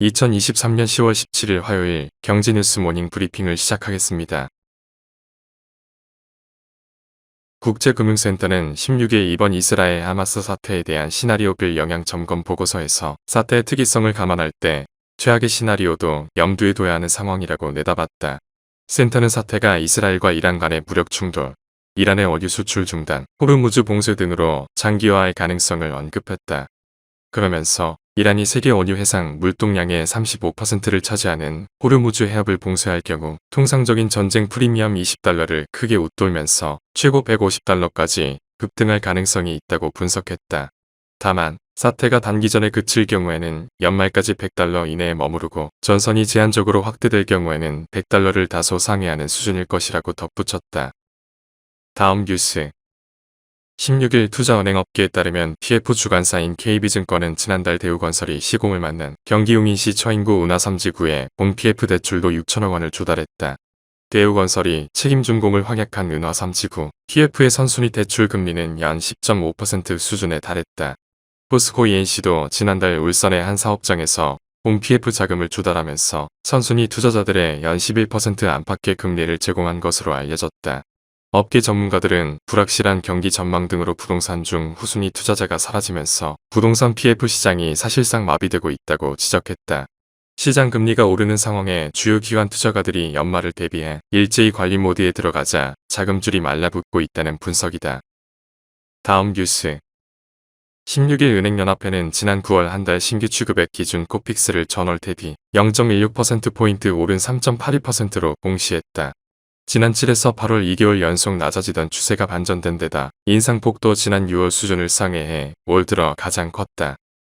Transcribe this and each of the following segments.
2023년 10월 17일 화요일 경제뉴스 모닝 브리핑을 시작하겠습니다. 국제금융센터는 16일 이번 이스라엘 하마스 사태에 대한 시나리오별 영향 점검 보고서에서 사태의 특이성을 감안할 때 최악의 시나리오도 염두에 둬야 하는 상황이라고 내다봤다. 센터는 사태가 이스라엘과 이란 간의 무력 충돌, 이란의 원유 수출 중단, 호르무즈 봉쇄 등으로 장기화할 가능성을 언급했다. 그러면서 이란이 세계 원유 해상 물동량의 35%를 차지하는 호르무즈 해협을 봉쇄할 경우 통상적인 전쟁 프리미엄 $20를 크게 웃돌면서 최고 $150까지 급등할 가능성이 있다고 분석했다. 다만 사태가 단기전에 그칠 경우에는 연말까지 $100 이내에 머무르고 전선이 제한적으로 확대될 경우에는 $100를 다소 상회하는 수준일 것이라고 덧붙였다. 다음 뉴스 16일 투자은행업계에 따르면 PF 주관사인 KB증권은 지난달 대우건설이 시공을 맞는 경기 용인시 처인구 은화3지구에 본 PF 대출도 6천억 원을 조달했다. 대우건설이 책임준공을 확약한 은화3지구 PF의 선순위 대출 금리는 연 10.5% 수준에 달했다. 포스코 ENC도 지난달 울산의 한 사업장에서 본 PF 자금을 조달하면서 선순위 투자자들의 연 11% 안팎의 금리를 제공한 것으로 알려졌다. 업계 전문가들은 불확실한 경기 전망 등으로 부동산 중 후순위 투자자가 사라지면서 부동산 PF 시장이 사실상 마비되고 있다고 지적했다. 시장 금리가 오르는 상황에 주요 기관 투자가들이 연말을 대비해 일제히 관리 모드에 들어가자 자금줄이 말라붙고 있다는 분석이다. 다음 뉴스 16일 은행연합회는 지난 9월 한 달 신규 취급액 기준 코픽스를 전월 대비 0.16%포인트 오른 3.82%로 공시했다. 지난 7에서 8월 2개월 연속 낮아지던 추세가 반전된 데다 인상폭도 지난 6월 수준을 상회해 올 들어 가장 컸다.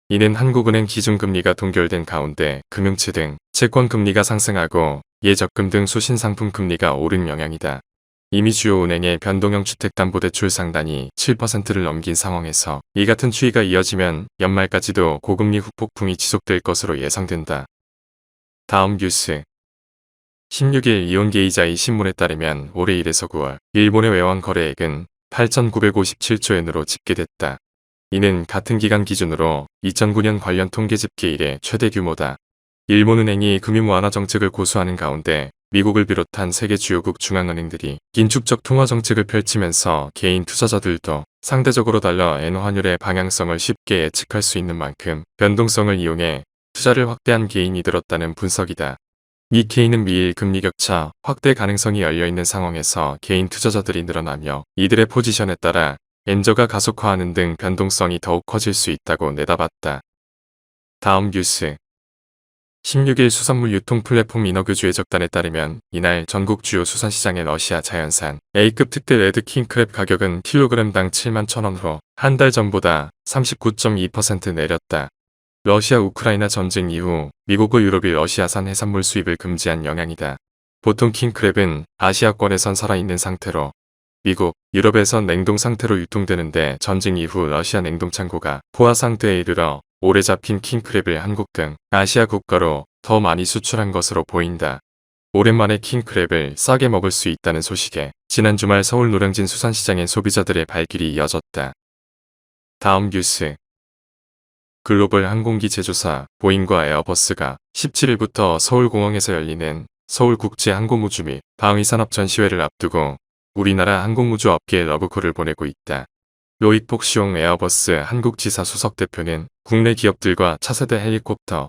이는 한국은행 기준금리가 동결된 가운데 금융채 등 채권금리가 상승하고 예적금 등 수신상품 금리가 오른 영향이다. 이미 주요 은행의 변동형 주택담보대출 상단이 7%를 넘긴 상황에서 이 같은 추이가 이어지면 연말까지도 고금리 후폭풍이 지속될 것으로 예상된다. 다음 뉴스 16일 이온게이자이 신문에 따르면 올해 1에서 9월 일본의 외환 거래액은 8,957조 엔으로 집계됐다. 이는 같은 기간 기준으로 2009년 관련 통계 집계 이래 최대 규모다. 일본은행이 금융 완화 정책을 고수하는 가운데 미국을 비롯한 세계 주요국 중앙은행들이 긴축적 통화 정책을 펼치면서 개인 투자자들도 상대적으로 달러 엔 환율의 방향성을 쉽게 예측할 수 있는 만큼 변동성을 이용해 투자를 확대한 개인이 들었다는 분석이다. 니케이는 미일 금리 격차 확대 가능성이 열려있는 상황에서 개인 투자자들이 늘어나며 이들의 포지션에 따라 엔저가 가속화하는 등 변동성이 더욱 커질 수 있다고 내다봤다. 다음 뉴스 16일 수산물 유통 플랫폼 이너그주의 적단에 따르면 이날 전국 주요 수산시장의 러시아 자연산 A급 특대 레드 킹크랩 가격은 킬로그램당 71,000원으로 한 달 전보다 39.2% 내렸다. 러시아 우크라이나 전쟁 이후 미국과 유럽이 러시아산 해산물 수입을 금지한 영향이다. 보통 킹크랩은 아시아권에선 살아있는 상태로 미국, 유럽에선 냉동 상태로 유통되는데 전쟁 이후 러시아 냉동창고가 포화 상태에 이르러 오래 잡힌 킹크랩을 한국 등 아시아 국가로 더 많이 수출한 것으로 보인다. 오랜만에 킹크랩을 싸게 먹을 수 있다는 소식에 지난 주말 서울 노량진 수산시장의 소비자들의 발길이 이어졌다. 다음 뉴스 글로벌 항공기 제조사 보잉과 에어버스가 17일부터 서울공항에서 열리는 서울국제항공우주 및 방위산업 전시회를 앞두고 우리나라 항공우주 업계에 러브콜을 보내고 있다. 로익 폭시옹 에어버스 한국지사 수석대표는 국내 기업들과 차세대 헬리콥터,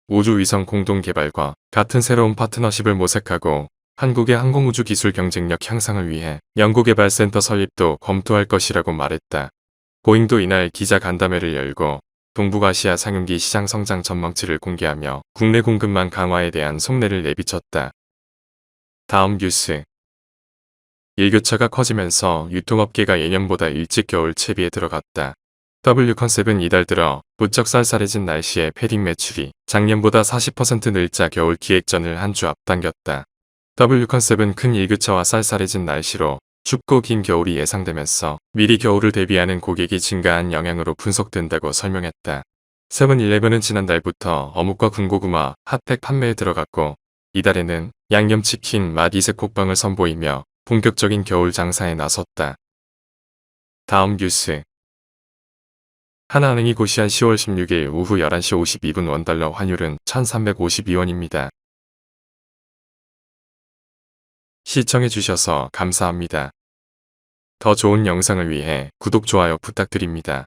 우주위성 공동개발과 같은 새로운 파트너십을 모색하고 한국의 항공우주 기술 경쟁력 향상을 위해 연구개발센터 설립도 검토할 것이라고 말했다. 보잉도 이날 기자간담회를 열고 동북아시아 상용기 시장 성장 전망치를 공개하며 국내 공급망 강화에 대한 속내를 내비쳤다. 다음 뉴스 일교차가 커지면서 유통업계가 예년보다 일찍 겨울 채비에 들어갔다. W컨셉은 이달 들어 부쩍 쌀쌀해진 날씨에 패딩 매출이 작년보다 40% 늘자 겨울 기획전을 한 주 앞당겼다. W컨셉은 큰 일교차와 쌀쌀해진 날씨로 춥고 긴 겨울이 예상되면서 미리 겨울을 대비하는 고객이 증가한 영향으로 분석된다고 설명했다. 세븐일레븐은 지난달부터 어묵과 군고구마 핫팩 판매에 들어갔고 이달에는 양념치킨 맛 이색 국방을 선보이며 본격적인 겨울 장사에 나섰다. 다음 뉴스 하나은행이 고시한 10월 16일 오후 11시 52분 원달러 환율은 1352원입니다. 시청해주셔서 감사합니다. 더 좋은 영상을 위해 구독, 좋아요 부탁드립니다.